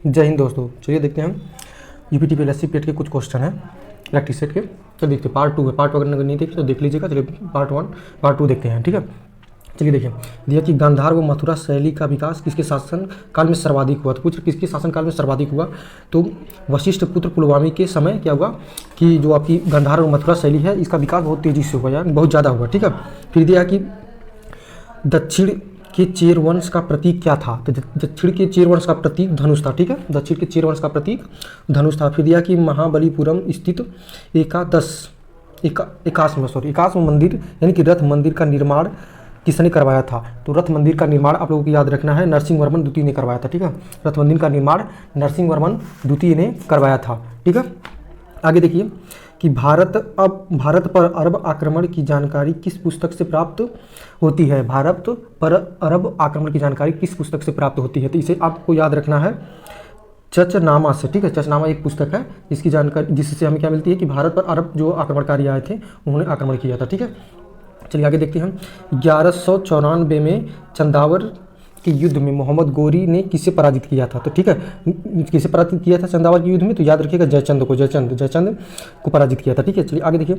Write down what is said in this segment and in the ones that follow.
जय हिंद दोस्तों। चलिए देखते हैं हम यूपी TPSSC पेट के कुछ क्वेश्चन हैं प्रैक्टिस सेट के। तो देखते हैं पार्ट 2 है। पार्ट 1 अगर नहीं देखी तो देख लीजिएगा। चलिए पार्ट 2 देखते हैं, ठीक है। चलिए देखिए, दिया कि गांधार व मथुरा शैली का विकास किसके शासन काल में सर्वाधिक हुआ। तो पूछ किसके शासन काल में सर्वाधिक हुआ, तो वशिष्ठ पुत्र पुलवामी के समय क्या हुआ कि जो आपकी गांधार और मथुरा शैली है इसका विकास बहुत तेज़ी से हुआ, यानी बहुत ज़्यादा हुआ, ठीक है। फिर दिया कि दक्षिण के चेर वंश का प्रतीक क्या था। तो दक्षिण के चेर वंश का प्रतीक धनुष था, ठीक है। दक्षिण के चेर वंश का प्रतीक धनुष था। फिर दिया कि महाबलीपुरम स्थित एकाश्म मंदिर यानी कि रथ मंदिर का निर्माण किसने करवाया था। तो रथ मंदिर का निर्माण आप लोगों को याद रखना है, नरसिंहवर्मन द्वितीय ने करवाया था, ठीक है। रथ मंदिर का निर्माण नरसिंहवर्मन द्वितीय ने करवाया था, ठीक है। आगे देखिए कि भारत पर अरब आक्रमण की जानकारी किस पुस्तक से प्राप्त होती है। भारत पर अरब आक्रमण की जानकारी किस पुस्तक से प्राप्त होती है। तो इसे आपको याद रखना है चचनामा से, ठीक है। चचनामा एक पुस्तक है जिसकी जानकारी, जिससे हमें क्या मिलती है कि भारत पर अरब जो आक्रमणकारी आए थे उन्होंने आक्रमण किया था, ठीक है। चलिए आगे देखते हैं हम 1194 में चंदावर के युद्ध में मोहम्मद गोरी ने किसे पराजित किया था। तो ठीक है, किसे पराजित किया था चंदावर के युद्ध में, तो याद रखिएगा जयचंद को पराजित किया था, ठीक है। चलिए आगे देखिए,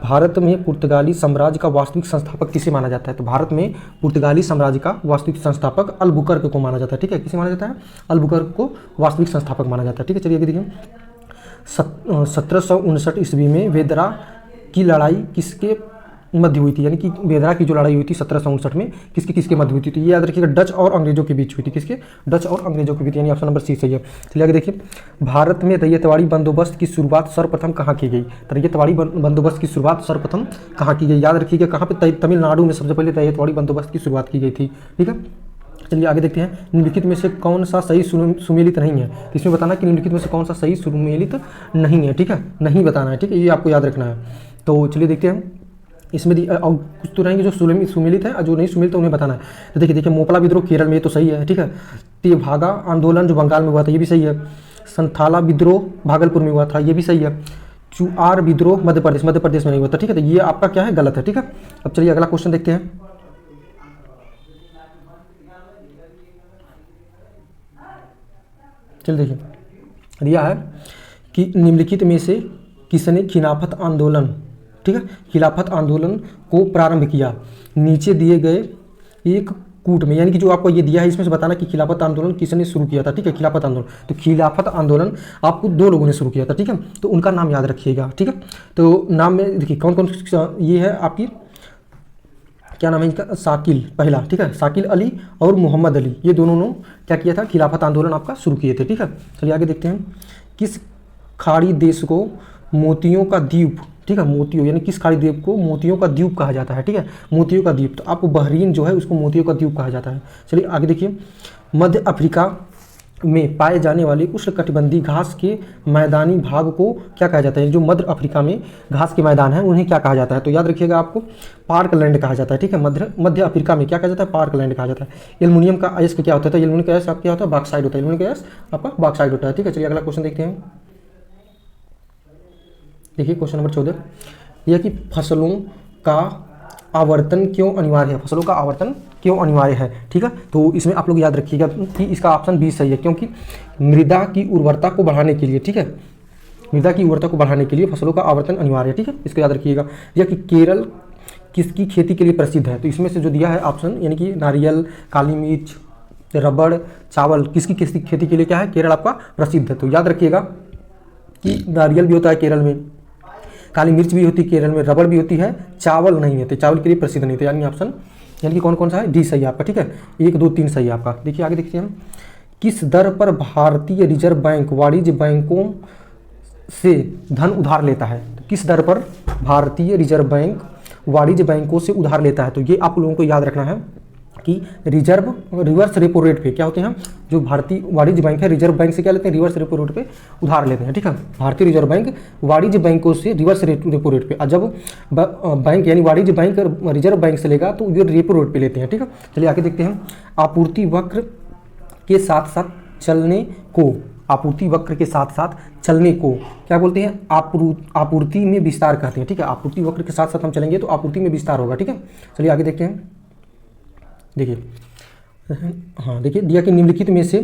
भारत में पुर्तगाली साम्राज्य का वास्तविक संस्थापक किसे माना जाता है। तो भारत में पुर्तगाली साम्राज्य का वास्तविक संस्थापक अल्बुकर्क को माना जाता है, ठीक है। किसे माना जाता है, अल्बुकर्क को वास्तविक संस्थापक माना जाता है, ठीक है। चलिए आगे देखिए, 1759 ईस्वी में वेदरा की लड़ाई किसके मध्य हुई थी, यानी कि वेदरा की जो लड़ाई हुई थी 1759 में किसके मध्य हुई थी। तो ये याद रखिएगा डच और अंग्रेजों के बीच हुई थी। किसके, डच और अंग्रेजों के बीच, यानी ऑप्शन नंबर सी सही है। चलिए आगे देखिए, भारत में रैयतवाड़ी बंदोबस्त की शुरुआत सर्वप्रथम कहाँ की गई। तो रैयतवाड़ी बंदोबस्त की शुरुआत सर्वप्रथम कहाँ की गई, याद रखिएगा कहाँ पे, तमिलनाडु में सबसे पहले रैयतवाड़ी बंदोबस्त की शुरुआत की गई थी, ठीक है। चलिए आगे देखते हैं, निम्नलिखित में से कौन सा सही सुमेलित नहीं है। तो इसमें बताना कि निम्नलिखित में से कौन सा सही सुमेलित नहीं है, ठीक है, नहीं बताना है, ठीक है, ये आपको याद रखना है। तो चलिए देखते हैं, इसमें और कुछ तो रहेंगे जो सुमेलित है और जो नहीं सुमेलित है उन्हें बताना है। तो देखिए मोपला विद्रोह केरल में, ये तो सही है, ठीक है। तेभागा आंदोलन जो बंगाल में हुआ था ये भी सही है। संथाला विद्रोह भागलपुर में हुआ था, ये भी सही है। चुआर विद्रोह मध्य प्रदेश में नहीं हुआ था, ठीक है। तो ये आपका क्या है, गलत है, ठीक है। अब चलिए अगला क्वेश्चन देखते हैं। चलिए देखिए, दिया है कि निम्नलिखित में से किसने खिलाफत आंदोलन, ठीक है, खिलाफत आंदोलन को प्रारंभ किया। नीचे दिए गए एक कूट में, यानी कि जो आपको ये दिया है इसमें से बताना कि खिलाफत आंदोलन किसने शुरू किया था, ठीक है। खिलाफत आंदोलन, तो खिलाफत आंदोलन आपको 2 लोगों ने शुरू किया था, ठीक है। तो उनका नाम याद रखिएगा, ठीक है। तो नाम में देखिए कौन कौन, ये है आपकी क्या नाम है इनका, शाकिल पहला, ठीक है, शाकिल अली और मोहम्मद अली, ये दोनों ने क्या किया था, खिलाफत आंदोलन आपका शुरू किए थे, ठीक है। चलिए आगे देखते हैं, किस खाड़ी देश को मोतियों का द्वीप, ठीक है, मोतियों यानी किस खाड़ी द्वीप को मोतियों का द्वीप कहा जाता है, ठीक है, मोतियों का द्वीप। तो आपको बहरीन जो है उसको मोतियों का द्वीप कहा जाता है। चलिए आगे देखिए, मध्य अफ्रीका में पाए जाने वाले उष्णकटिबंधीय घास के मैदानी भाग को क्या कहा जाता है। जो मध्य अफ्रीका में घास के मैदान है उन्हें क्या कहा जाता है। तो याद रखिएगा आपको पार्क लैंड कहा जाता है, ठीक है। मध्य अफ्रीका में क्या कहा जाता है, पार्क लैंड कहा जाता है। एल्युमिनियम का अयस्क क्या होता है, एल्युमिनियम का अयस्क क्या होता है, बॉक्साइड होता है। एल्युमिनियम का अयस्क आपका बॉक्साइड होता है, ठीक है। चलिए अगला क्वेश्चन देखते हैं। देखिए क्वेश्चन नंबर 14, यह कि फसलों का आवर्तन क्यों अनिवार्य है। फसलों का आवर्तन क्यों अनिवार्य है, ठीक है। तो इसमें आप लोग याद रखिएगा कि इसका ऑप्शन बी सही है, क्योंकि मृदा की उर्वरता को बढ़ाने के लिए, ठीक है, मृदा की उर्वरता को बढ़ाने के लिए फसलों का आवर्तन अनिवार्य है, ठीक है। इसको याद रखिएगा। यह कि केरल किसकी खेती के लिए प्रसिद्ध है। तो इसमें से जो दिया है ऑप्शन, यानी कि नारियल, काली मिर्च, रबड़, चावल, किसकी खेती के लिए क्या है, केरल आपका प्रसिद्ध है। तो याद रखिएगा कि नारियल भी होता है केरल में, काली मिर्च भी होती है केरल में, रबड़ भी होती है, चावल नहीं है, तो चावल के लिए प्रसिद्ध नहीं थे, यानी ऑप्शन, यानी कि कौन कौन सा है, डी सही है आपका, ठीक है। 1, 2, 3 सही है आपका। देखिए आगे देखते हैं हम, किस दर पर भारतीय रिजर्व बैंक वाणिज्य बैंकों से धन उधार लेता है। तो किस दर पर भारतीय रिजर्व बैंक वाणिज्य बैंकों से उधार लेता है। तो ये आप लोगों को याद रखना है कि रिवर्स रेपो रेट पे क्या होते हैं, जो भारतीय वाणिज्य बैंक है रिजर्व बैंक से क्या लेते हैं, रिवर्स रेपो रेट पे उधार लेते हैं, ठीक है। भारतीय रिजर्व बैंक वाणिज्य बैंकों से रिवर्स रेपो रेट पे, और जब बैंक यानी वाणिज्य बैंक रिजर्व बैंक से लेगा तो ये रेपो रेट पे लेते हैं, ठीक है। चलिए आगे देखते हैं, आपूर्ति वक्र के साथ साथ चलने को, आपूर्ति वक्र के साथ साथ चलने को क्या बोलते हैं, आपूर्ति में विस्तार कहते हैं, ठीक है। आपूर्ति वक्र के साथ साथ हम चलेंगे तो आपूर्ति में विस्तार होगा, ठीक है। चलिए आगे देखते हैं। देखिए हाँ, देखिए दिया कि निम्नलिखित में से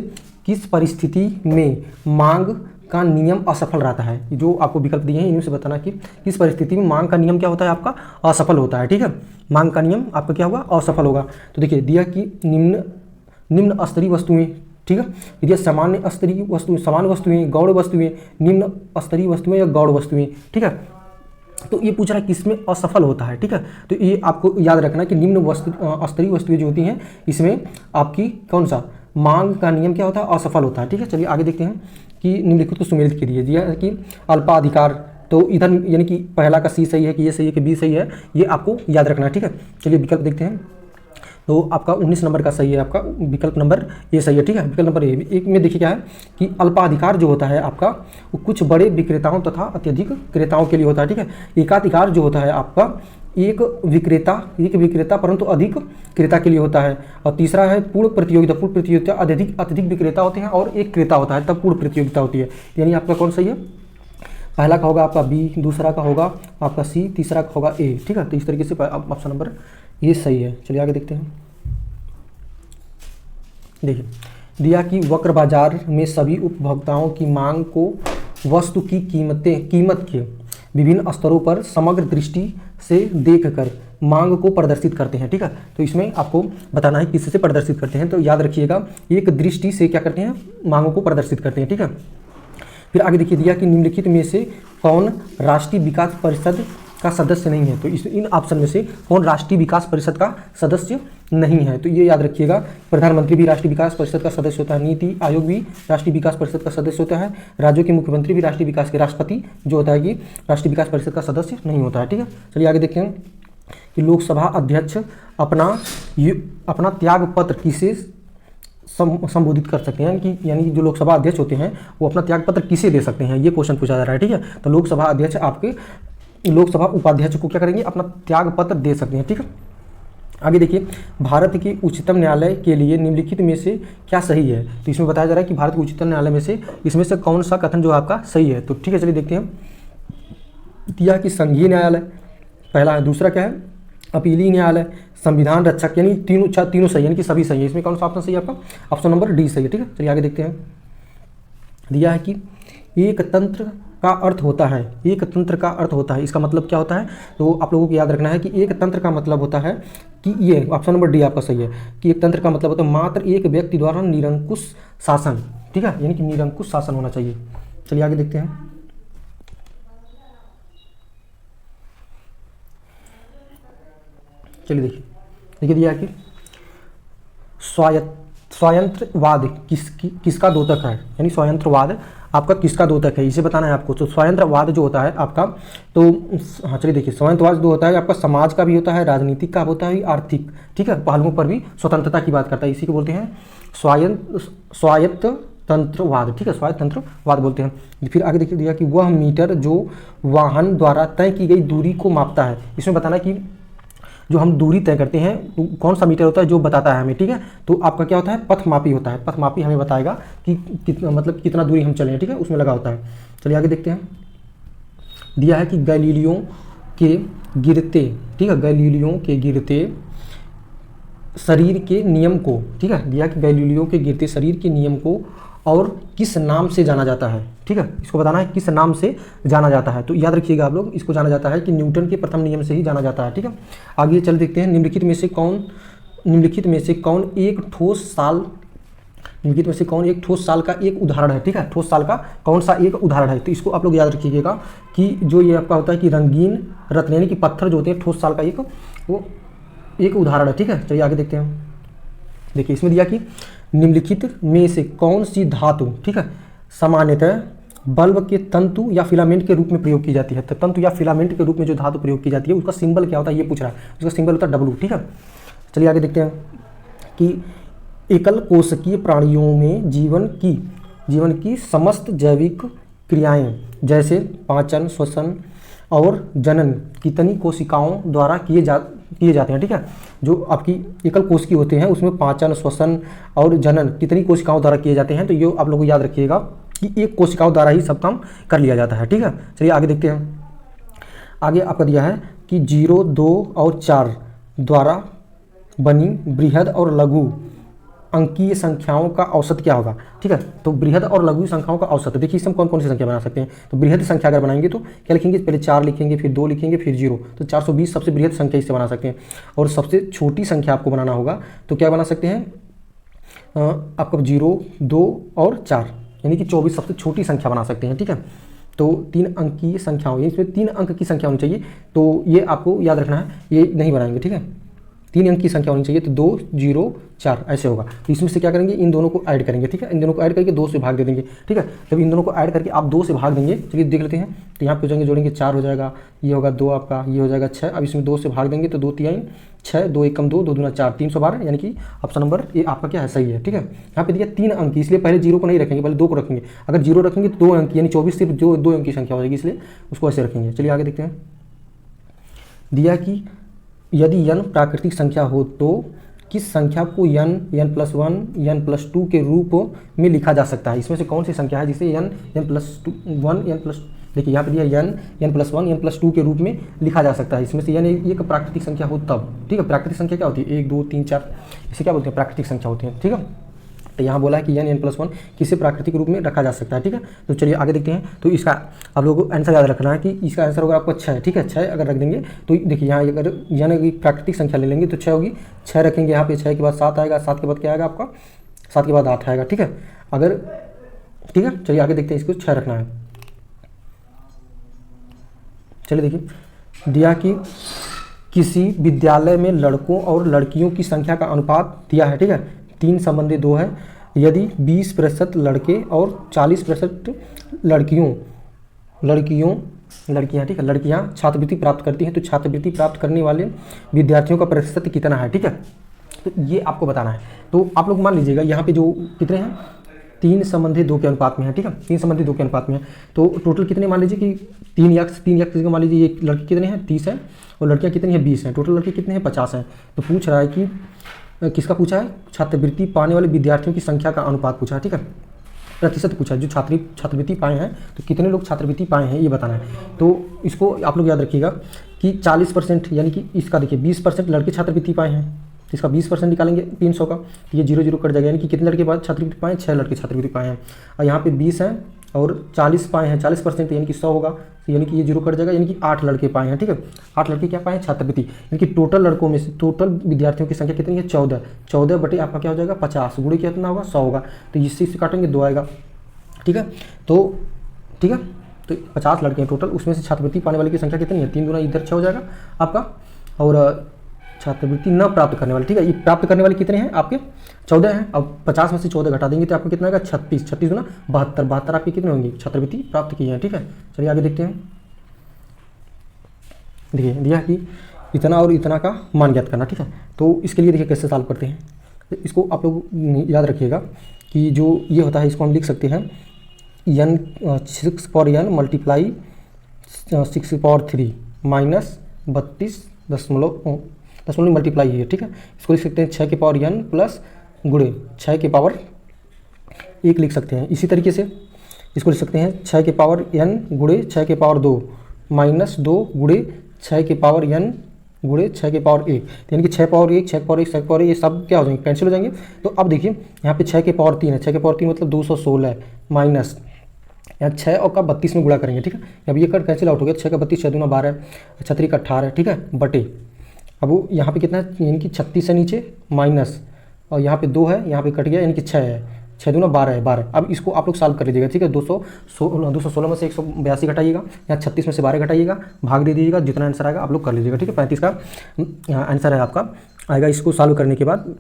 किस परिस्थिति में मांग का नियम असफल रहता है। जो आपको विकल्प दिए हैं इनमें से बताना कि किस परिस्थिति में मांग का नियम क्या होता है आपका असफल होता है। ठीक है, मांग का नियम आपका क्या होगा असफल होगा। तो देखिए दिया कि निम्न स्तरीय वस्तुएं, ठीक है, यदि सामान्य स्तरीय वस्तुएं, समान वस्तुएं, गौण वस्तुएं, निम्न स्तरीय वस्तुएं या गौण वस्तुएं, ठीक है। तो ये पूछ रहा है किसमें असफल होता है। ठीक है, तो ये आपको याद रखना कि निम्न स्तरीय वस्तुएं जो होती हैं इसमें आपकी कौन सा मांग का नियम क्या होता है असफल होता है। ठीक है, चलिए आगे देखते हैं कि निम्नलिखित को सुमेलित कीजिए। दिया है कि अल्पाधिकार, तो इधर यानी कि पहला का सी सही है कि ये सही है कि बी सही है, ये आपको याद रखना है। ठीक है, चलिए विकल्प देखते हैं। तो आपका 19 नंबर का सही है, आपका विकल्प नंबर ए सही है। ठीक है, विकल्प नंबर ए एक में देखिए क्या है कि अल्पाधिकार जो होता है आपका वो कुछ बड़े विक्रेताओं तथा अत्यधिक क्रेताओं के लिए होता है। ठीक है, एकाधिकार जो होता है आपका एक विक्रेता परंतु अधिक क्रेता के लिए होता है। और तीसरा है पूर्ण प्रतियोगिता अत्यधिक विक्रेता होते हैं और एक क्रेता होता है तब पूर्ण प्रतियोगिता होती है। यानी आपका कौन सही है, पहला का होगा आपका बी, दूसरा का होगा आपका सी, तीसरा का होगा ए। ठीक है, तो इस तरीके से ऑप्शन नंबर ये सही है। चलिए आगे देखते हैं। देखिए दिया कि वक्र बाजार में सभी उपभोक्ताओं की मांग को वस्तु की कीमत के विभिन्न स्तरों पर समग्र दृष्टि से देखकर मांग को प्रदर्शित करते हैं। ठीक है, तो इसमें आपको बताना है किससे प्रदर्शित करते हैं। तो याद रखिएगा एक दृष्टि से क्या करते हैं मांगों को प्रदर्शित करते हैं। ठीक है, फिर आगे देखिए दिया कि निम्नलिखित में से कौन राष्ट्रीय विकास परिषद का सदस्य नहीं है। तो इन ऑप्शन में से कौन राष्ट्रीय विकास परिषद का सदस्य नहीं है। तो ये याद रखिएगा प्रधानमंत्री भी राष्ट्रीय विकास परिषद का सदस्य होता है, नीति आयोग भी राष्ट्रीय विकास परिषद का सदस्य होता है, राज्यों के मुख्यमंत्री भी राष्ट्रीय विकास के राष्ट्रपति जो होता है कि राष्ट्रीय विकास परिषद का सदस्य नहीं होता है। ठीक है, चलिए आगे देखते हैं कि लोकसभा अध्यक्ष अपना त्याग पत्र किसे संबोधित कर सकते हैं कि यानी जो लोकसभा अध्यक्ष होते हैं वो अपना त्याग पत्र किसे दे सकते हैं, ये क्वेश्चन पूछा जा रहा है। ठीक है, तो लोकसभा अध्यक्ष आपके लोकसभा उपाध्यक्ष को क्या करेंगे अपना त्याग पत्र दे सकते हैं। ठीक है, आगे देखिए भारत के उच्चतम न्यायालय के लिए निम्नलिखित में से क्या सही है। तो इसमें बताया जा रहा है कि भारत के उच्चतम न्यायालय में से इसमें से कौन सा कथन जो आपका सही है। तो ठीक है, चलिए देखते हैं। दिया कि संघीय न्यायालय पहला है, दूसरा क्या है अपीलीय न्यायालय, संविधान रक्षक, यानी तीनों सही यानी कि सभी सही है। इसमें कौन सा ऑप्शन सही है आपका, ऑप्शन नंबर डी सही है। ठीक है, चलिए आगे देखते हैं। दिया है कि एक तंत्र का अर्थ होता है, एक तंत्र का अर्थ होता है, इसका मतलब क्या होता है। तो आप लोगों को याद रखना है कि एक तंत्र का मतलब होता है कि ये ऑप्शन नंबर डी आपका सही है कि एक तंत्र का मतलब होता है मात्र एक व्यक्ति द्वारा निरंकुश शासन। ठीक है, यानी कि निरंकुश शासन होना चाहिए। चलिए आगे देखते हैं। चलिए देखिए दिया कि स्वायंत्रवाद किसका द्योतक है, यानी स्वायंत्रवाद आपका किसका द्योतक है इसे बताना है आपको। तो स्वायंत्रवाद जो होता है आपका, तो हाँ चलिए देखिए स्वायंत्रवाद जो होता है आपका समाज का भी होता है, राजनीतिक का होता है, आर्थिक, ठीक है, पहलुओं पर भी स्वतंत्रता की बात करता है। इसी को बोलते हैं स्वायत्त तंत्रवाद। ठीक है, स्वायत्त तंत्रवाद बोलते हैं। फिर आगे देखिए दिया कि वह मीटर जो वाहन द्वारा तय की गई दूरी को मापता है। इसमें बताना कि जो हम दूरी तय करते हैं तो कौन सा मीटर होता है जो बताता है हमें। ठीक है, तो आपका क्या होता है पथमापी होता है, पथमापी हमें बताएगा कि कितना दूरी हम चले हैं। ठीक है, उसमें लगा होता है। चलिए आगे देखते हैं। दिया है कि गैलीलियो के गिरते, ठीक है, गैलीलियो के गिरते शरीर के नियम को, ठीक है, दिया कि गैलीलियो के गिरते शरीर के नियम को और किस नाम से जाना जाता है। ठीक है, इसको बताना है किस नाम से जाना जाता है। तो याद रखिएगा आप लोग, इसको जाना जाता है कि न्यूटन के प्रथम नियम से ही जाना जाता है। ठीक है, आगे चल देखते हैं। निम्नलिखित में से कौन एक ठोस साल का एक उदाहरण है। ठीक है, ठोस साल का कौन सा एक उदाहरण है। तो इसको आप लोग याद रखिएगा कि जो ये आपका होता है कि रंगीन रत्न यानी कि पत्थर जो होते हैं ठोस साल का एक उदाहरण है। ठीक है, चलिए आगे देखते हैं। देखिए इसमें दिया कि निम्नलिखित में से कौन सी धातु, ठीक है, सामान्यतः बल्ब के तंतु या फिलामेंट के रूप में प्रयोग की जाती है। तो तंतु या फिलामेंट के रूप में जो धातु प्रयोग की जाती है उसका सिंबल क्या होता है ये पूछ रहा है। उसका सिंबल होता है W। ठीक है, चलिए आगे देखते हैं कि एकल कोशिकीय प्राणियों में जीवन की समस्त जैविक क्रियाएं जैसे पाचन, श्वसन और जनन कितनी कोशिकाओं द्वारा किए जाते हैं। ठीक है, जो आपकी एकल कोशिकीय होते हैं उसमें पाचन, श्वसन और जनन कितनी कोशिकाओं द्वारा किए जाते हैं। तो ये आप लोग को याद रखिएगा कि एक कोशिकाओं द्वारा ही सब काम कर लिया जाता है। ठीक है, चलिए आगे देखते हैं। आगे आपका दिया है कि 0, 2 और 4 द्वारा बनी बृहद और लघु अंकीय संख्याओं का औसत क्या होगा, ठीक है। तो बृहद और लघु संख्याओं का औसत, देखिए इसमें कौन कौन सी संख्या बना सकते हैं। तो बृहद संख्या अगर बनाएंगे तो क्या लिखेंगे, पहले 4 लिखेंगे, फिर 2 लिखेंगे, फिर 0, तो 420 सबसे बृहद संख्या इससे बना सकते हैं। और सबसे छोटी संख्या आपको बनाना होगा तो क्या बना सकते हैं, आपको 0, 2 और 4, यानी कि 24 सबसे छोटी संख्या बना सकते हैं, ठीक है। तो 3 अंकीय संख्याओं, इसमें 3 अंक की संख्या होनी चाहिए, तो ये आपको याद रखना है, ये नहीं बनाएंगे, ठीक है। 3 अंक की संख्या होनी चाहिए, तो 2, 0, 4 ऐसे होगा। तो इसमें से क्या करेंगे, इन दोनों को ऐड करेंगे, ठीक है। इन दोनों को ऐड करके 2 से भाग दे देंगे, ठीक है। जब इन दोनों को ऐड करके आप 2 से भाग देंगे, चलिए देख लेते हैं। तो यहाँ पे जाएंगे, जोड़ेंगे 4 हो जाएगा, ये होगा 2 आपका, ये हो जाएगा 6। अब इसमें 2 से भाग देंगे तो 2 3 6, 2 1 2, 2 दूना 4, 312, यानी कि ऑप्शन नंबर ये आपका क्या है, सही है, ठीक है। यहाँ पे दिया 3 अंक, इसलिए पहले 0 को नहीं रखेंगे, पहले 2 को रखेंगे। अगर 0 रखेंगे तो 2 अंक, यानी 24 सिर्फ जो 2 अंक की संख्या हो जाएगी, इसलिए उसको ऐसे रखेंगे। चलिए आगे देखते हैं। दिया कि यदि n प्राकृतिक संख्या हो तो किस संख्या को n, n+1, n+2 के रूप में लिखा जा सकता है। इसमें से कौन सी संख्या है जिसे n, n+1, देखिए यहाँ पे दिया n, n+1, n+2 के रूप में लिखा जा सकता है। इसमें से n एक प्राकृतिक संख्या हो तब, ठीक है। प्राकृतिक संख्या क्या होती है, 1, 2, 3, 4, इसे क्या बोलते हैं, प्राकृतिक संख्या होती है, ठीक है। तो यहाँ बोला है कि n, n+1 किसे प्राकृतिक रूप में रखा जा सकता है, ठीक है। तो चलिए आगे देखते हैं। तो इसका आप लोगों को आंसर याद रखना है कि इसका आंसर होगा आपको 6, ठीक है। 6 अगर रख देंगे तो देखिए यहाँ अगर n की प्राकृतिक संख्या ले लेंगे तो 6 होगी, 6 रखेंगे यहाँ पे, 6 के बाद 7 आएगा, 7 के बाद क्या आएगा आपका, 7 के बाद 8 आएगा, ठीक है। अगर ठीक है, चलिए आगे देखते हैं, इसको 6 रखना है। चलिए देखिए, दिया कि किसी विद्यालय में लड़कों और लड़कियों की संख्या का अनुपात दिया है, ठीक है। 3 संबंधी 2 है। यदि 20% लड़के और 40% लड़कियां, ठीक है, लड़कियां छात्रवृत्ति प्राप्त करती हैं, तो छात्रवृत्ति प्राप्त करने वाले विद्यार्थियों का प्रतिशत कितना है, ठीक है। तो ये आपको बताना है। तो आप लोग मान लीजिएगा यहाँ पे जो कितने हैं, 3 संबंधी 2 के अनुपात में है, ठीक है। 3 संबंधी 2 के अनुपात में है, तो टोटल कितने मान लीजिए कि 3 या मान लीजिए ये लड़के कितने हैं, 30 हैं, और लड़कियां कितनी हैं, 20 हैं। टोटल लड़के कितने हैं, 50 हैं। तो पूछ रहा है कि किसका पूछा है, छात्रवृत्ति पाने वाले विद्यार्थियों की संख्या का अनुपात पूछा है, ठीक है। प्रतिशत पूछा है, जो छात्रवृत्ति पाए हैं, तो कितने लोग छात्रवृत्ति पाए हैं ये बताना है। तो इसको आप लोग याद रखिएगा कि 40%, यानी कि इसका देखिए 20% लड़के छात्रवृत्ति पाए हैं, इसका 20% निकालेंगे 300 का, ये 0 0 कट जाएगा, यानी कि कितने लड़के बाद छात्रवृत्ति पाए हैं, 6 लड़के छात्रवृत्ति पाए हैं। और यहाँ पे 20 हैं और 40 पाए हैं, 40% यानी कि 100 होगा, यानी कि ये 0 कट जाएगा, यानी कि 8 लड़के पाए हैं, ठीक है। 8 लड़के क्या पाए हैं, छात्रवृत्ति, यानी कि टोटल लड़कों में से टोटल विद्यार्थियों की संख्या कितनी है, 14 बटे आपका क्या हो जाएगा, 50 गुणे कितना होगा, 100 होगा। तो इससे काटेंगे 2 आएगा, ठीक है। तो ठीक है, तो 50 लड़के हैं टोटल, उसमें से छात्रवृत्ति पाने वाले की संख्या कितनी है, 3 दूना इधर 6 हो जाएगा आपका, और छात्रवृत्ति न प्राप्त करने वाले, ठीक है, ये प्राप्त करने वाले कितने हैं आपके, 14 हैं। अब 50 में से 14 घटा देंगे तो आपको कितना आएगा, 36, 36 दूना 72, 72 आपके कितने होंगे, छात्रवृत्ति प्राप्त किए हैं, ठीक है। चलिए आगे देखते हैं। देखिए दिया कि इतना और इतना का मान ज्ञात करना, ठीक है। तो इसके लिए देखिए कैसे सॉल्व करते हैं, तो इसको आप लोग याद रखिएगा कि जो ये होता है इसको हम लिख सकते हैं n 6 power n multiply 6 power 3 minus 32 multiply है, ठीक है। इसको लिख सकते हैं 6 के पावर n प्लस गुणे 6 के पावर 1 लिख सकते हैं। इसी तरीके से इसको लिख सकते हैं 6 के पावर n गुणे 6 के पावर 2 माइनस 2 गुणे 6 के पावर n गुणे 6 के पावर 1, यानी कि 6 पावर 1, 6 पावर 1, 6 पावर 1 ये सब क्या हो जाएंगे, कैंसिल हो जाएंगे। तो अब देखिए यहाँ पे 6 के पावर 3 है, 6 के पावर 3 मतलब 216 माइनस यहाँ 6 और का 32 में गुणा करेंगे, ठीक है। अब ये कर कैंसिल आउट हो गया, 6 का 32, 6 दूना 12, 36 का 18, ठीक है, बटे अब वो यहाँ पे कितना है, यानी कि 36 है नीचे माइनस, और यहाँ पे 2 है, यहाँ पे कट गया, यानी कि 6 है, 6 दूना 12 है, 12। अब इसको आप लोग सॉल्व कर लीजिएगा, ठीक है। 216 में से 182 घटाइएगा, यहाँ 36 में से 12 घटाइएगा, भाग दे दीजिएगा, जितना आंसर आएगा आप लोग कर लीजिएगा, ठीक है। 35 का आंसर है आपका आएगा, इसको सॉल्व करने के बाद,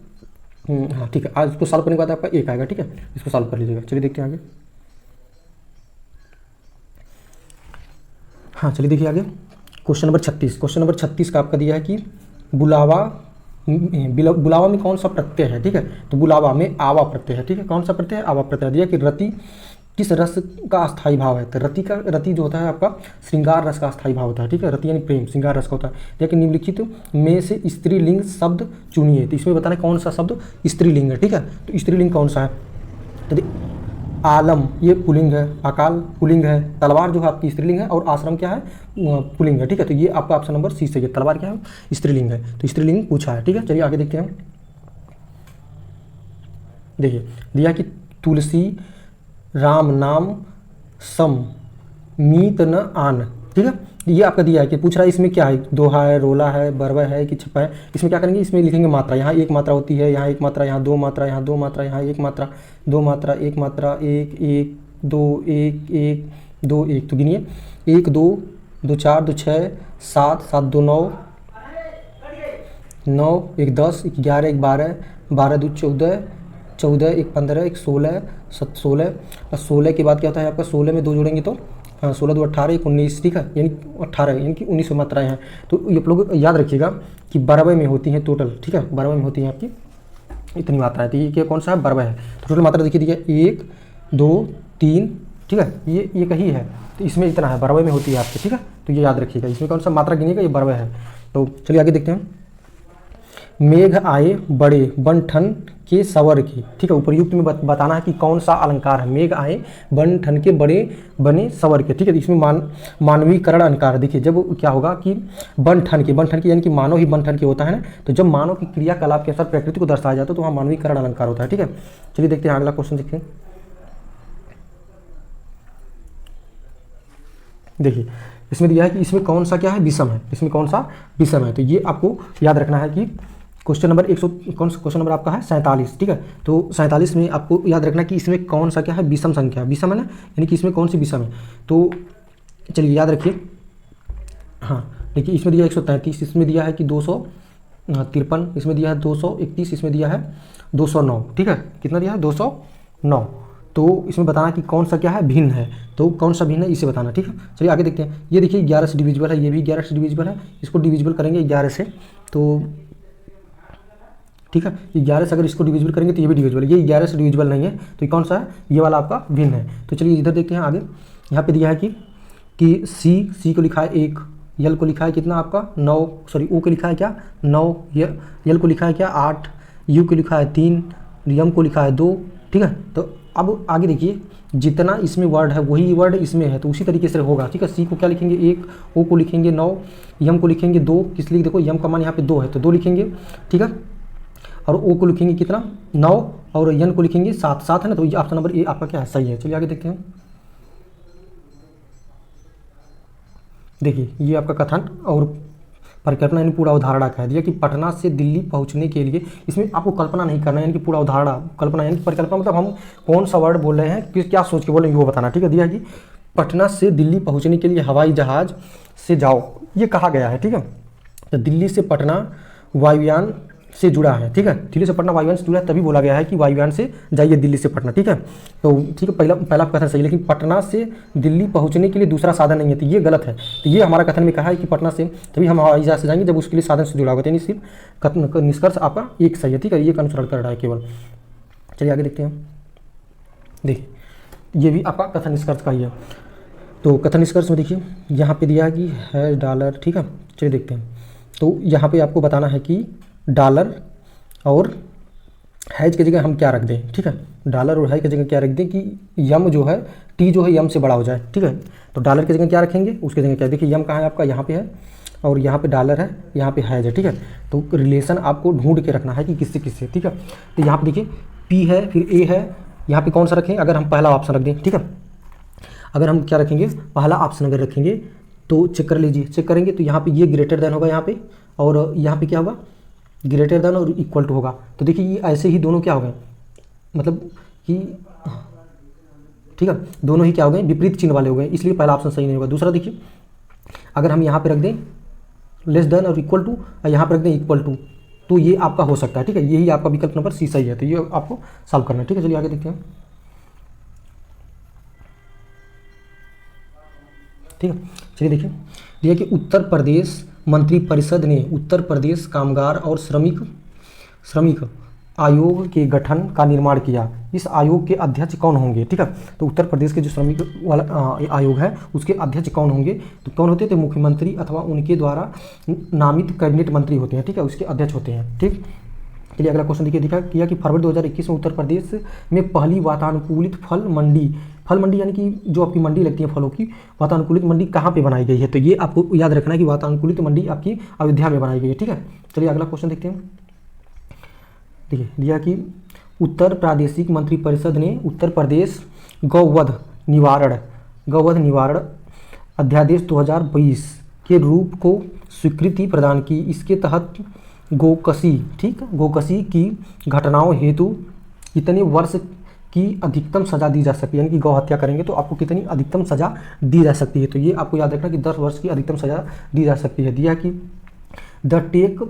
हाँ ठीक है, आज इसको सॉल्व करने के बाद आपका 1 आएगा, ठीक है। इसको सॉल्व कर लीजिएगा। चलिए देखते हैं आगे। हाँ चलिए देखिए आगे, क्वेश्चन नंबर 36। क्वेश्चन नंबर 36 का आपका दिया है कि बुलावा में कौन सा प्रत्यय है, ठीक है। तो बुलावा में आवा प्रत्यय है, ठीक है। कौन सा प्रत्यय है, आवा प्रत्यय। दिया कि रति किस रस का अस्थायी भाव है, तो रति जो होता है आपका श्रृंगार रस का अस्थायी भाव होता है, ठीक है। रति यानी प्रेम, श्रृंगार रस का होता है। देखिए निम्नलिखित में से स्त्रीलिंग शब्द चुनिए, तो इसमें बताना कौन सा शब्द स्त्रीलिंग है, ठीक है। तो स्त्रीलिंग कौन सा है, तो आलम ये पुलिंग है, अकाल पुलिंग है, तलवार जो है आपकी स्त्रीलिंग है, और आश्रम क्या है, पुलिंग है, ठीक है। तो ये आपका ऑप्शन नंबर सी से, तलवार क्या है, स्त्रीलिंग है, तो स्त्रीलिंग पूछा है, ठीक है। चलिए आगे देखते हैं। देखिए दिया कि तुलसी राम नाम सम मीत न आन, ठीक है। ये आपका दिया है कि पूछ रहा है इसमें क्या है, दोहा है, रोला है, बरवा है कि छप्पा है। इसमें क्या करेंगे, इसमें लिखेंगे मात्रा, यहाँ एक मात्रा होती है, यहाँ एक मात्रा, यहाँ दो मात्रा, यहाँ दो मात्रा, यहाँ एक मात्रा, दो मात्रा, एक मात्रा, एक एक दो एक एक दो एक, तो गिनिए 1 2 2 4 2 6 7 7 2 9 9 1 10 1 11 1 12 12 2 14 14 1 15 1 16 16 और 16 के बाद क्या होता है आपका, 16 में 2 जोड़ेंगे तो हाँ 16 2 18 1 19, ठीक है, यानी 18 यानी कि 19 मात्राएं हैं। तो ये आप लोग याद रखिएगा कि 12वें में होती हैं टोटल, ठीक है, 12वें में होती हैं आपकी इतनी मात्रा है। तो ये क्या कौन सा है, 12वां है। तो टोटल मात्रा देखिए 1 2 3, ठीक है, ये कही है, तो इसमें इतना है, 12वें में होती है आपके, ठीक है। तो ये याद रखिएगा, इसमें कौन सा मात्रा गिनिएगा, ये 12वां है। तो चलिए आगे देखते हैं। मेघ आए बड़े बन ठन के सवर के, ठीक है, उपयुक्त में बताना है कि कौन सा अलंकार है। मेघ आए बन ठन के बड़े बने सवर के, ठीक है। इसमें मानवीकरण अलंकार है। देखिए जब क्या होगा कि बन ठन के यानी कि मानव ही बन ठन के होता है ना, तो जब मानव की क्रियाकलाप के अनुसार प्रकृति को दर्शाया जाता है तो वहाँ मानवीकरण अलंकार होता है, ठीक है। चलिए देखते हैं अगला क्वेश्चन देखते हैं। देखिए इसमें दिया है कि इसमें कौन सा क्या है, विषम है, इसमें कौन सा विषम है। तो ये आपको याद रखना है कि क्वेश्चन नंबर 100 क्वेश्चन नंबर आपका है 47, ठीक है। तो 47 में आपको याद रखना कि इसमें कौन सा क्या है, विषम संख्या, विषम है ना, यानी कि इसमें कौन सी विषम है। तो चलिए याद रखिए, हाँ देखिए इसमें दिया 133, इसमें दिया है कि 253, इसमें दिया है 231, इसमें दिया है 209, ठीक है, कितना दिया है 209। तो इसमें बताना कि कौन सा क्या है, भिन्न है, तो कौन सा भिन्न है इसे बताना, ठीक है। चलिए आगे देखते हैं। ये देखिए 11 से डिविजिबल है, ये भी 11 से डिविजिबल है, इसको डिविजिबल करेंगे 11 से, तो ठीक है, ये 11 से अगर इसको डिविजिबल करेंगे तो ये भी डिविजिबल है, ये 11 से डिविजिबल नहीं है, तो ये कौन सा है, ये वाला आपका भिन्न है। तो चलिए इधर देखते हैं आगे। यहाँ पे दिया है कि सी को लिखा है 1, यल को लिखा है कितना आपका 9, सॉरी ओ को लिखा है क्या 9, यल को लिखा है क्या 8, यू को लिखा है 3, यम को लिखा है 2, ठीक है। तो अब आगे देखिए जितना इसमें वर्ड है वही वर्ड इसमें है, तो उसी तरीके से होगा, ठीक है। सी को क्या लिखेंगे 1, ओ को लिखेंगे 9, यम को लिखेंगे 2, इसलिए देखो यम का मान यहाँ पे 2 है तो 2 लिखेंगे, ठीक है। और ओ को लिखेंगे कितना 9 और यन को लिखेंगे 7, 7 है ना, तो ये ऑप्शन नंबर ए आपका क्या है, सही है। चलिए आगे देखते हैं। देखिए ये आपका कथन और परिकल्पना यानी पूरा उदाहरण कह दिया कि पटना से दिल्ली पहुंचने के लिए, इसमें आपको कल्पना नहीं करना है, यानी कि पूरा उदाहरण, कल्पना यानी परिकल्पना मतलब हम कौन सा वर्ड बोल रहे हैं, कि क्या सोच के बोल रहे हैं वो बताना, ठीक है। दिया है कि पटना से दिल्ली पहुंचने के लिए हवाई जहाज से जाओ, ये कहा गया है, ठीक है। तो दिल्ली से पटना वायुयान से जुड़ा है, ठीक है, दिल्ली से पटना वायुयान से जुड़ा है, तभी बोला गया है कि वायुयान से जाइए दिल्ली से पटना, ठीक है। तो ठीक है, पहला कथन सही, लेकिन पटना से दिल्ली पहुंचने के लिए दूसरा साधन नहीं है, तो ये गलत है। तो ये हमारा कथन में कहा है कि पटना से तभी हम हवाई जहाज से जाएंगे जब उसके लिए साधन से जुड़ा होगा, यानी सिर्फ निष्कर्ष आपका एक सही है, ठीक है, ये का अनुसरण कर रहा है केवल। चलिए आगे देखते हैं। देखिए ये भी आपका कथन निष्कर्ष का ही है। तो कथन निष्कर्ष में देखिए यहाँ पे दिया है कि है डॉलर, ठीक है। चलिए देखते हैं। तो यहाँ पे आपको बताना है कि डॉलर और हैज की जगह हम क्या रख दें, ठीक है। डॉलर और हैज की जगह क्या रख दें कि यम जो है, टी जो है यम से बड़ा हो जाए, ठीक है। तो डॉलर की जगह क्या रखेंगे, उसकी जगह क्या, देखिए यम कहाँ है आपका, यहाँ पे है, और यहाँ पे डॉलर है, यहाँ पे हैज है, ठीक है। तो रिलेशन आपको ढूंढ के रखना है कि किससे किससे, ठीक है। तो यहाँ पे देखिए पी है, फिर ए है, यहाँ पे कौन सा रखें, अगर हम पहला ऑप्शन रख दें, ठीक है। अगर हम क्या रखेंगे, पहला ऑप्शन अगर रखेंगे तो चेक कर लीजिए, चेक करेंगे तो यहाँ पे ये ग्रेटर देन होगा यहाँ पे, और यहाँ पे क्या होगा ग्रेटर देन और इक्वल टू होगा। तो देखिए ये ऐसे ही दोनों क्या हो गए, मतलब कि ठीक है, दोनों ही क्या हो गए, विपरीत चिन्ह वाले हो गए, इसलिए पहला ऑप्शन सही नहीं होगा। दूसरा देखिए अगर हम यहाँ पे रख दें लेस देन और इक्वल टू, यहाँ पे रख दें इक्वल टू, तो ये आपका हो सकता है, ठीक है। यही आपका विकल्प नंबर सी सही है, तो ये आपको सॉल्व करना है, ठीक है। चलिए आगे देखते हैं, ठीक है। चलिए देखिए दिया कि उत्तर प्रदेश मंत्रिपरिषद ने उत्तर प्रदेश कामगार और श्रमिक आयोग के गठन का निर्माण किया। इस आयोग के अध्यक्ष कौन होंगे, ठीक है। तो उत्तर प्रदेश के जो श्रमिक वाला आयोग है उसके अध्यक्ष कौन होंगे, तो कौन होते हैं, तो मुख्यमंत्री अथवा उनके द्वारा नामित कैबिनेट मंत्री होते हैं, ठीक है, उसके अध्यक्ष होते हैं, ठीक। चलिए अगला क्वेश्चन देखिए, दिखा किया कि फरवरी 2021 में उत्तर प्रदेश में पहली वातानुकूलित फल मंडी यानी कि जो आपकी मंडी लगती है फलों की, वातानुकूलित मंडी कहाँ पे बनाई गई है, तो ये आपको याद रखना है कि वातानुकूलित मंडी आपकी अयोध्या में बनाई गई है, ठीक है। चलिए अगला क्वेश्चन देखते हैं। देखिए दिया कि उत्तर प्रादेशिक मंत्रिपरिषद ने उत्तर प्रदेश गौवध निवारण अध्यादेश 2022 के रूप को स्वीकृति प्रदान की। इसके तहत गोकशी की घटनाओं हेतु कितने वर्ष की अधिकतम सजा दी जा सकती है, यानी कि गौ हत्या करेंगे तो आपको कितनी अधिकतम सजा दी जा सकती है। तो ये आपको याद रखना कि 10 वर्ष की अधिकतम सजा दी जा सकती है। दिया कि द टेक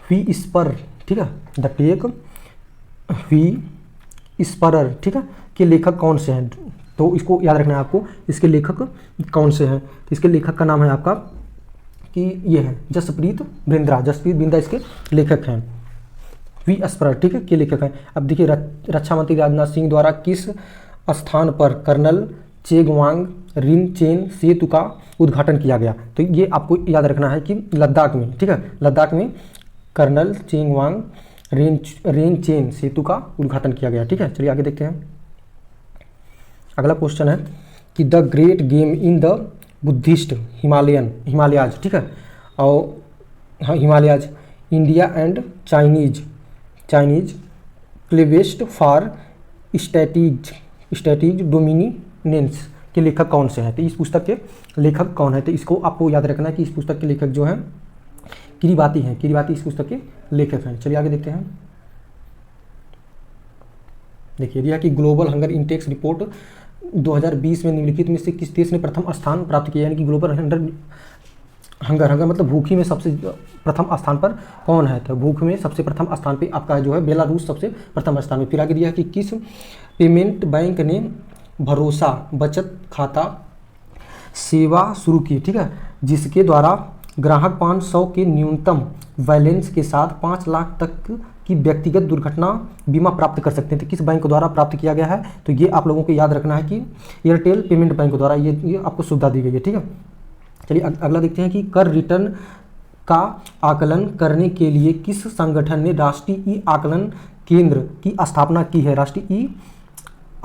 वी स्पर, ठीक है, द टेक वी स्परर, ठीक है, के लेखक कौन से हैं? तो इसको याद रखना है आपको, इसके लेखक कौन से हैं। तो इसके लेखक का नाम है आपका कि ये है जसप्रीत बिंद्रा इसके लेखक हैं। वी स्परर, ठीक है, के लेखक हैं। अब देखिए रक्षा मंत्री राजनाथ सिंह द्वारा किस स्थान पर कर्नल चेगवांग रिनचेन सेतु का उद्घाटन किया गया? तो ये आपको याद रखना है कि लद्दाख में, ठीक है, लद्दाख में कर्नल चेगवांग रिनचेन सेतु का उद्घाटन किया गया। ठीक है, चलिए आगे देखते हैं। अगला क्वेश्चन है कि the great game in the Buddhist Himalayas, ठीक है, और हाँ Himalayas India and Chinese quest for strategic dominance के लेखक कौन से हैं? तो इस पुस्तक के लेखक कौन है? तो इसको आपको याद रखना है कि इस पुस्तक के लेखक जो हैं किरीबाती हैं। किरीबाती इस पुस्तक के लेखक हैं। चलिए आगे देखते हैं। देखिए दिया कि ग्लोबल हंगर इंडेक्स रिपोर्ट 2020 में निम्नलिखित में से किस देश ने प्रथम स्थान प्राप्त किया? यानी कि ग्लोबल हंगर मतलब भूखी में सबसे प्रथम स्थान पर कौन है? तो भूख में सबसे प्रथम स्थान पे आपका जो है बेलारूस सबसे प्रथम स्थान में। फिर आगे दिया है कि किस पेमेंट बैंक ने भरोसा बचत खाता सेवा शुरू की? ठीक है, जिसके द्वारा ग्राहक 500 के न्यूनतम बैलेंस के साथ 5 लाख तक की व्यक्तिगत दुर्घटना बीमा प्राप्त कर सकते हैं। तो किस बैंक द्वारा प्राप्त किया गया है? तो ये आप लोगों को याद रखना है कि एयरटेल पेमेंट बैंक द्वारा ये आपको सुविधा दी गई है। ठीक है, चलिए अगला देखते हैं कि कर रिटर्न का आकलन करने के लिए किस संगठन ने राष्ट्रीय ई आकलन केंद्र की स्थापना की है? राष्ट्रीय ई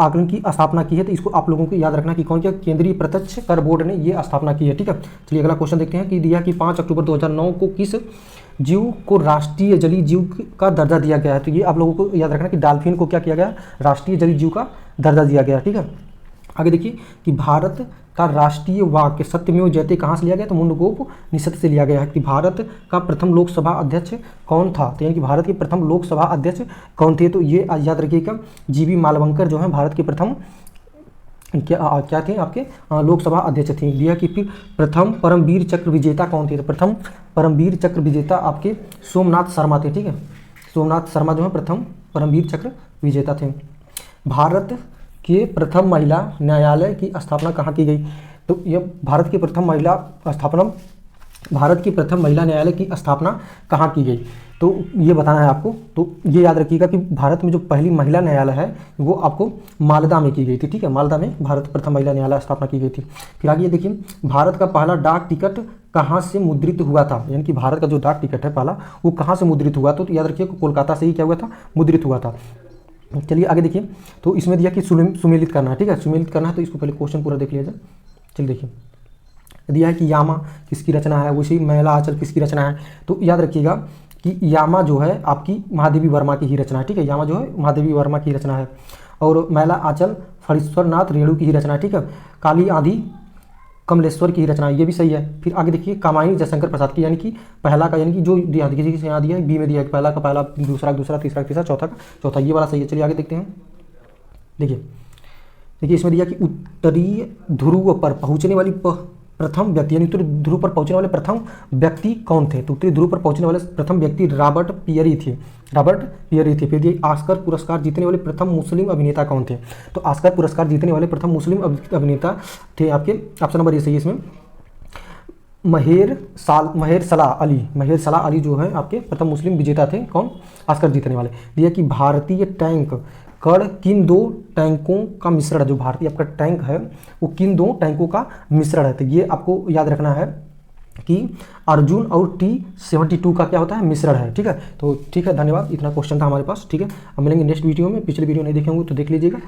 आकलन की स्थापना की है। तो इसको आप लोगों को याद रखना कि कौन क्या केंद्रीय प्रत्यक्ष कर बोर्ड ने ये स्थापना की है। ठीक है, चलिए अगला क्वेश्चन देखते हैं कि दिया कि 5 अक्टूबर 2009 को किस जीव को राष्ट्रीय जलीय जीव का दर्जा दिया गया है? तो ये आप लोगों को याद रखना कि डॉल्फिन को क्या किया गया? राष्ट्रीय जलीय जीव का दर्जा दिया गया। ठीक है, आगे देखिए कि भारत का राष्ट्रीय वाक्य सत्यमेव जयते कहाँ से लिया गया? तो मुंडकोपनिषद से लिया गया है। कि भारत का प्रथम लोकसभा अध्यक्ष कौन था? तो यानी कि भारत के प्रथम लोकसभा अध्यक्ष कौन थे? तो ये याद रखिएगा जीवी मालवंकर जो है भारत के प्रथम क्या थे आपके लोकसभा अध्यक्ष थे। दिया कि फिर प्रथम परमवीर चक्र विजेता कौन थे? तो प्रथम परमवीर चक्र विजेता आपके सोमनाथ शर्मा थे। ठीक है, सोमनाथ शर्मा जो है प्रथम परमवीर चक्र विजेता थे। भारत के प्रथम महिला न्यायालय की स्थापना कहाँ की गई? तो यह भारत की प्रथम महिला न्यायालय की स्थापना कहाँ की गई? तो ये बताना है आपको। तो ये याद रखिएगा कि भारत में जो पहली महिला न्यायालय है वो आपको मालदा में की गई थी। ठीक है, मालदा में भारत प्रथम महिला न्यायालय स्थापना की गई थी। फिर आगे ये देखिए भारत का पहला डाक टिकट कहाँ से मुद्रित हुआ था? यानी कि भारत का जो डाक टिकट है पहला वो कहाँ से मुद्रित हुआ? तो याद रखिए कोलकाता से ही क्या हुआ था? मुद्रित हुआ था। चलिए आगे देखिए। तो इसमें दिया कि सुमेलित करना है। ठीक है, सुमेलित करना है। तो इसको पहले क्वेश्चन पूरा देख लिया जाए। चलिए देखिए दिया है कि यामा किसकी रचना है? वैसे ही महिला आंचल किसकी रचना है? तो याद रखिएगा कि यामा जो है आपकी महादेवी वर्मा की ही रचना है। ठीक है, यामा जो है महादेवी वर्मा की रचना है। और महिला आंचल फणीश्वरनाथ रेणु की ही रचना है। ठीक है, काली आंधी कमलेश्वर की ही रचना है। ये भी सही है। फिर आगे देखिए कामायनी जयशंकर प्रसाद की, यानी कि पहला का यानी कि जो दिया किसी से यहाँ दिया है बी में दिया है पहला का पहला, दूसरा दूसरा, तीसरा तीसरा, चौथा का चौथा, ये वाला सही है। चलिए आगे देखते हैं। देखिए इसमें दिया कि उत्तरी ध्रुव पर पहुँचने वाली प्रथम व्यक्ति यानी उत्तरी ध्रुव पर पहुंचने वाले प्रथम व्यक्ति कौन थे? तो उत्तरी ध्रुव पर पहुंचने वाले प्रथम व्यक्ति रॉबर्ट पियरी थे। फिर ये ऑस्कर पुरस्कार जीतने वाले प्रथम मुस्लिम अभिनेता कौन थे? तो ऑस्कर पुरस्कार जीतने वाले प्रथम मुस्लिम अभिनेता थे आपके ऑप्शन नंबर ये सही है इसमें महेर सलाह अली जो है आपके प्रथम मुस्लिम विजेता थे। कौन? ऑस्कर जीतने वाले। दिया कि भारतीय टैंक कड़ किन 2 टैंकों का मिश्रण है? जो भारतीय आपका टैंक है वो किन 2 टैंकों का मिश्रण है? तो ये आपको याद रखना है कि अर्जुन और T-72 का क्या होता है? मिश्रण है। ठीक है, तो ठीक है, धन्यवाद। इतना क्वेश्चन था हमारे पास। ठीक है, अब मिलेंगे नेक्स्ट वीडियो में। पिछले वीडियो नहीं देखे होंगे तो देख लीजिएगा।